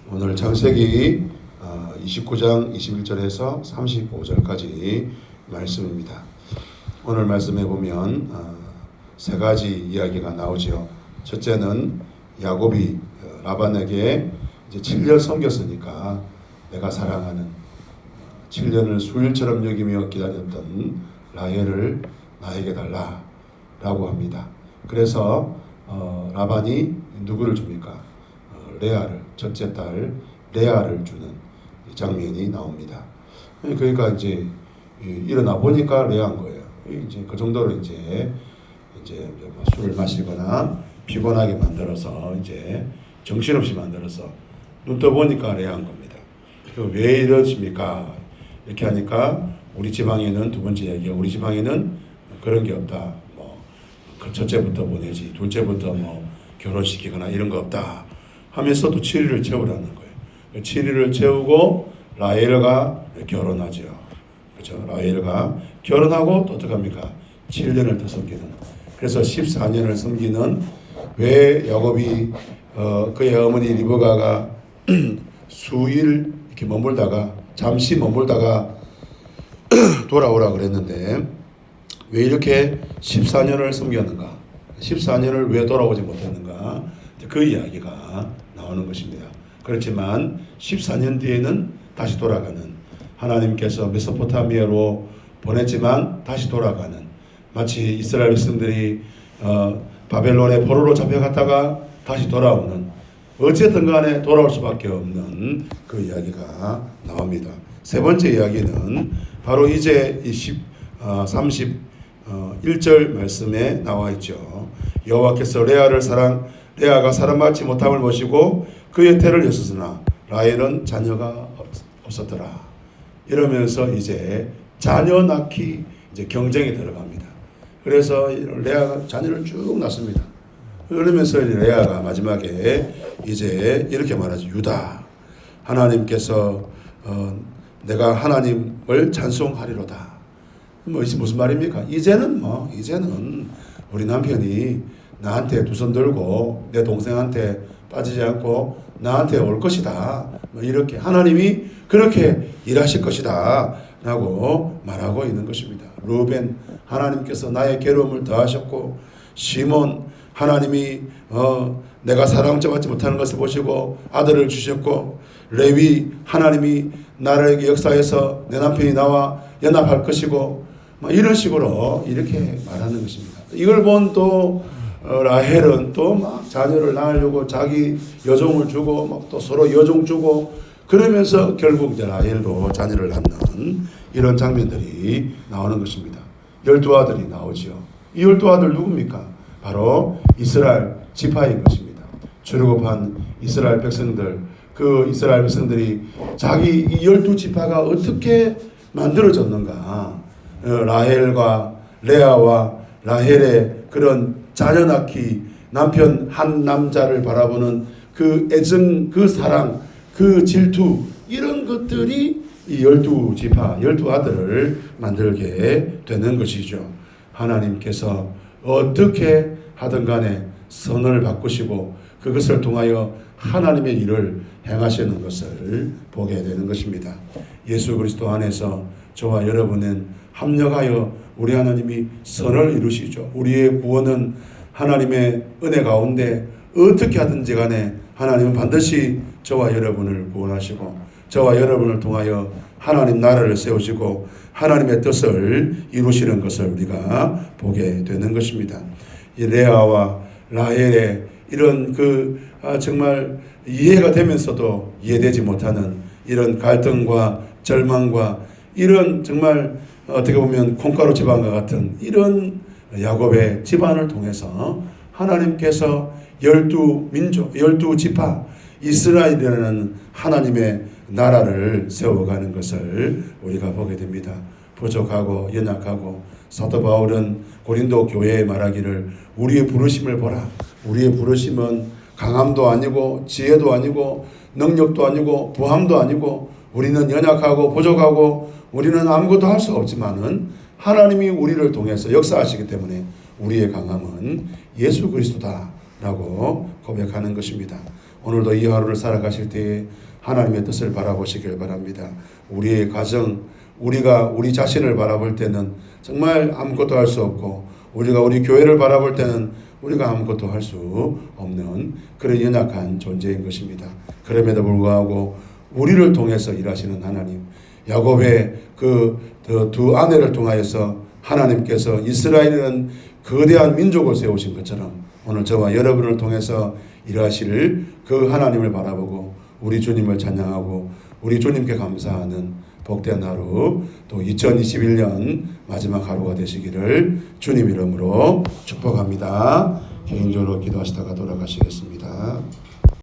오늘 창세기 29장 21절에서 35절까지 말씀입니다. 오늘 말씀에 보면 세 가지 이야기가 나오죠. 첫째는 야곱이 라반에게 이제 7년 섬겼으니까 내가 사랑하는 7년을 수일처럼 여기며 기다렸던 라헬을 나에게 달라라고 합니다. 그래서 라반이 누구를 줍니까? 레아를, 첫째 딸 레아를 주는 장면이 나옵니다. 그러니까 이제 일어나 보니까 레아인 거예요. 이제 그 정도로 이제 뭐 술을 마시거나 피곤하게 만들어서 이제 정신없이 만들어서 눈 떠 보니까 레아인 겁니다. 왜 이러십니까? 이렇게 하니까 우리 지방에는 두 번째 이야기가 우리 지방에는 그런 게 없다. 뭐 첫째부터 보내지, 둘째부터 뭐 결혼시키거나 이런 거 없다. 하면서 또 7일을 채우라는 거예요. 7일을 채우고 라헬과 결혼하죠. 그렇죠. 라헬과 결혼하고 또 어떡합니까? 7년을 더 섬기는. 그래서 14년을 섬기는 왜 야곱이 그의 어머니 리브가가 수일 이렇게 머물다가 잠시 머물다가 돌아오라 그랬는데 왜 이렇게 14년을 섬겼는가? 14년을 왜 돌아오지 못했는가? 그 이야기가 나오는 것입니다. 그렇지만 14년 뒤에는 다시 돌아가는 하나님께서 메소포타미아로 보냈지만 다시 돌아가는 마치 이스라엘 백성들이 바벨론의 포로로 잡혀갔다가 다시 돌아오는 어쨌든 간에 돌아올 수밖에 없는 그 이야기가 나옵니다. 세 번째 이야기는 바로 이제 31절 말씀에 나와 있죠. 여호와께서 레아가 사랑받지 못함을 보시고 그의 태를 여셨으나 라헬은 자녀가 없었더라. 이러면서 이제 자녀 낳기 이제 경쟁에 들어갑니다. 그래서 레아가 자녀를 쭉 낳습니다. 그러면서 레아가 마지막에 이제 이렇게 말하죠. 유다, 하나님께서 내가 하나님을 찬송하리로다. 뭐 이게 무슨 말입니까? 이제는 우리 남편이 나한테 두 손 들고 내 동생한테 빠지지 않고 나한테 올 것이다. 뭐 이렇게 하나님이 그렇게 일하실 것이다 라고 말하고 있는 것입니다. 루벤, 하나님께서 나의 괴로움을 더하셨고, 시몬, 하나님이 내가 사랑받지 못하는 것을 보시고 아들을 주셨고, 레위, 하나님이 나에게 역사해서 내 남편이 나와 연합할 것이고, 이런 식으로 이렇게 말하는 것입니다. 이걸 본 또 라헬은 또 막 자녀를 낳으려고 자기 여종을 주고 막 또 서로 여종 주고 그러면서 결국 이제 라헬도 자녀를 낳는 이런 장면들이 나오는 것입니다. 12아들이 나오죠. 이 12아들 누굽니까? 바로 이스라엘 지파인 것입니다. 출애굽한 이스라엘 백성들, 그 이스라엘 백성들이 자기 이 12지파가 어떻게 만들어졌는가? 라헬과 레아와 라헬의 그런 자녀 낳기, 남편 한 남자를 바라보는 그 애정, 그 사랑, 그 질투, 이런 것들이 이 12지파, 12아들을 만들게 되는 것이죠. 하나님께서 어떻게 하든 간에 선을 바꾸시고 그것을 통하여 하나님의 일을 행하시는 것을 보게 되는 것입니다. 예수 그리스도 안에서 저와 여러분은 합력하여 우리 하나님이 선을 이루시죠. 우리의 구원은 하나님의 은혜 가운데 어떻게 하든지 간에 하나님은 반드시 저와 여러분을 구원하시고 저와 여러분을 통하여 하나님 나라를 세우시고 하나님의 뜻을 이루시는 것을 우리가 보게 되는 것입니다. 이 레아와 라헬의 이런 정말 이해가 되면서도 이해되지 못하는 이런 갈등과 절망과 이런 정말 어떻게 보면 콩가루 집안과 같은 이런 야곱의 집안을 통해서 하나님께서 12민족, 12지파 이스라엘이라는 하나님의 나라를 세워가는 것을 우리가 보게 됩니다. 부족하고 연약하고 사도 바울은 고린도 교회에 말하기를 우리의 부르심을 보라. 우리의 부르심은 강함도 아니고 지혜도 아니고 능력도 아니고 부함도 아니고 우리는 연약하고 부족하고 우리는 아무것도 할 수 없지만은 하나님이 우리를 통해서 역사하시기 때문에 우리의 강함은 예수 그리스도다라고 고백하는 것입니다. 오늘도 이 하루를 살아가실 때에 하나님의 뜻을 바라보시길 바랍니다. 우리의 가정, 우리가 우리 자신을 바라볼 때는 정말 아무것도 할 수 없고, 우리가 우리 교회를 바라볼 때는 우리가 아무것도 할 수 없는 그런 연약한 존재인 것입니다. 그럼에도 불구하고 우리를 통해서 일하시는 하나님, 야곱의 그 두 아내를 통하여서 하나님께서 이스라엘이라는 거대한 민족을 세우신 것처럼 오늘 저와 여러분을 통해서 일하실 그 하나님을 바라보고 우리 주님을 찬양하고 우리 주님께 감사하는 복된 하루, 또 2021년 마지막 하루가 되시기를 주님 이름으로 축복합니다. 개인적으로 기도하시다가 돌아가시겠습니다.